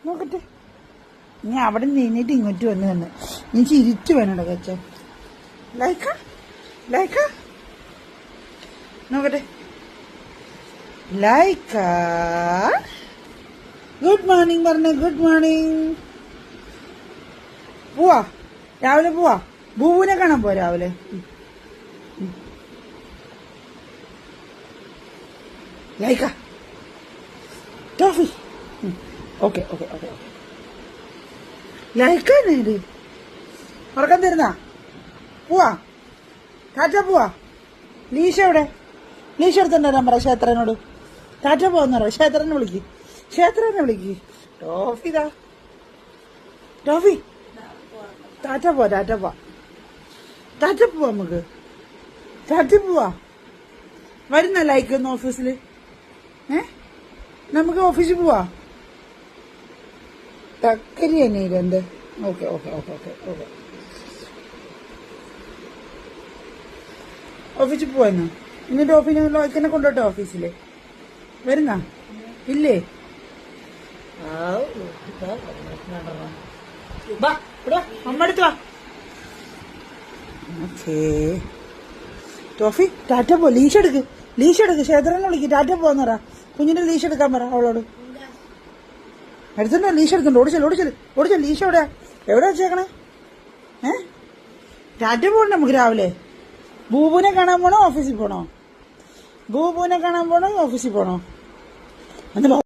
നോക്കട്ടെ. ഇനി അവിടെ നിന്നിട്ട് ഇങ്ങോട്ട് വന്ന് നീ ചിരിച്ചു വേണോ കച്ച. ലൈക്ക ലൈക്ക നോക്കട്ടെ. ലൈക്ക ഗുഡ് മോർണിംഗ് പറഞ്ഞേ. Good morning. പോവാ രാവിലെ പോവാ. ബൂബുവിനെ കാണാൻ പോവാ രാവിലെ. ലൈക്ക ടോഫി. Okay okay okay. ലൈക്കാണ് ഇത്. ഉറക്കം തരുന്ന പോവാ. ടാറ്റ പോവാ. ലീശ എവിടെ? ലീശ എടുത്തുണ്ടാരാൻ പറ ക്ഷേത്രനോട്. ടാറ്റ പോവാന്ന് പറ. ക്ഷേത്രനെ വിളിക്ക്. ക്ഷേത്രനെ വിളിക്ക്. ടോഫിതാ. ടോഫി ടാറ്റ പോവാ. ടാറ്റ പോവാ. ടാറ്റ പോവാ. നമുക്ക് ടാറ്റ പോവാ. വരുന്ന ലൈക്കൊന്ന് ഓഫീസില്. നമുക്ക് ഓഫീസിൽ പോവാ. തക്കരി തന്നെ ഇതെന്ത്. Okay okay okay okay okay. ഓഫീസിൽ പോവാന്നോ? എന്നിട്ട് ഓഫീസിനെ കൊണ്ടോട്ടെ ഓഫീസില്. വരുന്ന ഇല്ലേ? അമ്മടുത്ത് വാ. ഓക്കേ ടോഫി ടാറ്റ പോ. ലീഷ് എടുക്ക്. ലീഷ് എടുക്ക്. ക്ഷേത്രനെ വിളിക്ക്. ടാറ്റ പോവാന്ന് പറ. കുഞ്ഞിന്റെ ലീഷ് എടുക്കാൻ പറ അവളോട്. എടുത്തുണ്ടോ? ലീഷ് എടുത്തുണ്ടോ? ഓടിച്ചല് ഓടിച്ചല് ഓടിച്ചല്. ലീഷ് എവിടെയാ? എവിടെ വെച്ചേക്കണേ? ടാറ്റ പോകണ്ട നമുക്ക് രാവിലെ. ബൂബുവിനെ കാണാൻ പോണോ ഓഫീസിൽ പോണോ? ബൂബുവിനെ കാണാൻ പോണോ ഓഫീസിൽ പോണോ? എന്നാ